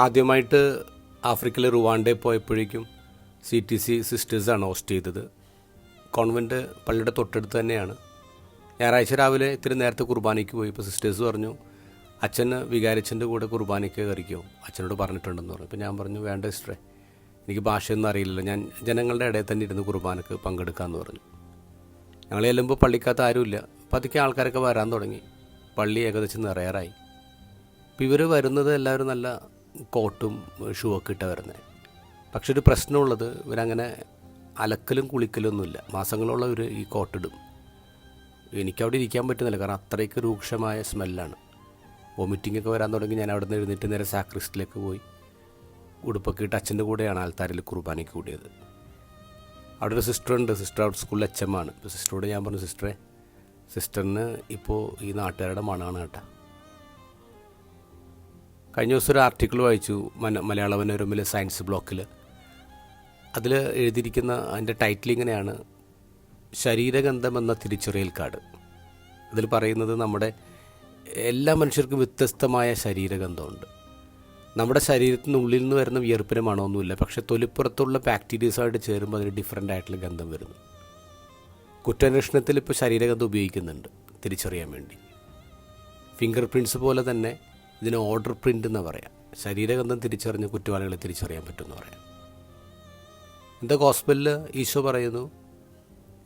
ആദ്യമായിട്ട് ആഫ്രിക്കയിലെ റുവാണ്ടയിൽ പോയപ്പോഴേക്കും CTC സിസ്റ്റേഴ്സാണ് host ചെയ്തത്. കോൺവെൻറ്റ് പള്ളിയുടെ തൊട്ടടുത്ത് തന്നെയാണ്. ഞായറാഴ്ച രാവിലെ ഇത്തിരി നേരത്തെ കുർബാനയ്ക്ക് പോയി. ഇപ്പോൾ സിസ്റ്റേഴ്സ് പറഞ്ഞു, അച്ഛന് വികാരിച്ചൻ്റെ കൂടെ കുർബാനയ്ക്ക് കയറിക്കോ, അച്ഛനോട് പറഞ്ഞിട്ടുണ്ടെന്ന് പറഞ്ഞു. അപ്പോൾ ഞാൻ പറഞ്ഞു, വേണ്ട സിസ്റ്ററെ, എനിക്ക് ഭാഷയൊന്നും അറിയില്ലല്ലോ, ഞാൻ ജനങ്ങളുടെ ഇടയിൽ തന്നെ ഇരുന്ന് കുർബാനയ്ക്ക് പങ്കെടുക്കാമെന്ന് പറഞ്ഞു. ഞങ്ങൾ ചെല്ലുമ്പോൾ പള്ളിക്കകത്ത് ആരുമില്ല. പതുക്കെ ആൾക്കാരൊക്കെ വരാൻ തുടങ്ങി. പള്ളി ഏകദേശം നിറയാറായി. അപ്പോൾ ഇവർ വരുന്നത് എല്ലാവരും നല്ല കോട്ടും ഷൂ ഒക്കെ ഇട്ടാണ് വരുന്നത്. പക്ഷെ ഒരു പ്രശ്നമുള്ളത്, ഇവരങ്ങനെ അലക്കലും കുളിക്കലൊന്നുമില്ല. മാസങ്ങളുള്ളവർ ഈ കോട്ടിടും. എനിക്കവിടെ ഇരിക്കാൻ പറ്റുന്നില്ല, കാരണം അത്രയ്ക്ക് രൂക്ഷമായ സ്മെല്ലാണ്. വോമിറ്റിംഗ് ഒക്കെ വരാൻ തുടങ്ങി. ഞാൻ അവിടെ നിന്ന് എഴുന്നേറ്റ് നേരെ സാക്രിസ്റ്റിലേക്ക് പോയി. ഉടുപ്പൊക്കെ ഇട്ട് അച്ഛൻ്റെ കൂടെയാണ് ആൾത്താരിൽ കുർബാനയ്ക്ക് കൂടിയത്. അവിടെ ഒരു സിസ്റ്ററുണ്ട്. സിസ്റ്റർ അവിടെ സ്കൂളിൽ HM ആണ്. ഇപ്പോൾ സിസ്റ്ററോട് ഞാൻ പറഞ്ഞു, സിസ്റ്ററെ, സിസ്റ്ററിന് ഇപ്പോൾ ഈ നാട്ടുകാരുടെ മണമാണ് കേട്ടോ. കഴിഞ്ഞ ദിവസം ഒരു ആർട്ടിക്കിൾ വായിച്ചു മലയാള മനോരമയിലെ സയൻസ് ബ്ലോക്കിൽ. അതിൽ എഴുതിയിരിക്കുന്ന അതിൻ്റെ ടൈറ്റിൽ ഇങ്ങനെയാണ്: ശരീരഗന്ധം എന്ന തിരിച്ചറിയൽ കാർഡ്. അതിൽ പറയുന്നത് നമ്മുടെ എല്ലാ മനുഷ്യർക്കും വ്യത്യസ്തമായ ശരീരഗന്ധമുണ്ട്. നമ്മുടെ ശരീരത്തിനുള്ളിൽ നിന്ന് വരുന്ന വിയർപ്പിന് മണമൊന്നുമില്ല, പക്ഷേ തൊലിപ്പുറത്തുള്ള ബാക്ടീരിയസുമായിട്ട് ചേരുമ്പോൾ അതിന് ഡിഫറൻ്റ് ആയിട്ടുള്ള ഗന്ധം വരുന്നു. കുറ്റാന്വേഷണത്തിൽ ഇപ്പോൾ ശരീരഗന്ധം ഉപയോഗിക്കുന്നുണ്ട് തിരിച്ചറിയാൻ വേണ്ടി. ഫിംഗർ പ്രിൻറ്റ്സ് പോലെ തന്നെ ഇതിന് ഓർഡർ പ്രിൻ്റ് എന്ന് പറയാം. ശരീരഗന്ധം തിരിച്ചറിഞ്ഞ് കുറ്റവാളികളെ തിരിച്ചറിയാൻ പറ്റുമെന്ന് പറയാം. എൻ്റെ ഗോസ്പലിൽ ഈശോ പറയുന്നു,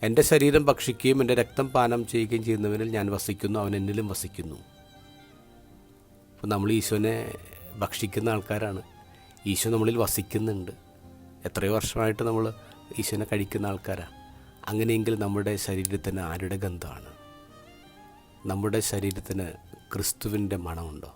എൻ്റെ ശരീരം ഭക്ഷിക്കുകയും എൻ്റെ രക്തം പാനം ചെയ്യുകയും ചെയ്യുന്നവനിൽ ഞാൻ വസിക്കുന്നു, അവൻ എന്നിലും വസിക്കുന്നു. അപ്പോൾ നമ്മൾ ഈശോനെ ഭക്ഷിക്കുന്ന ആൾക്കാരാണ്. ഈശോ നമ്മളിൽ വസിക്കുന്നുണ്ട്. എത്രയോ വർഷമായിട്ട് നമ്മൾ ഈശോനെ കഴിക്കുന്ന ആൾക്കാരാണ്. അങ്ങനെയെങ്കിൽ നമ്മുടെ ശരീരത്തിന് ആരുടെ ഗന്ധമാണ്? നമ്മുടെ ശരീരത്തിന് ക്രിസ്തുവിൻ്റെ മണമുണ്ടോ?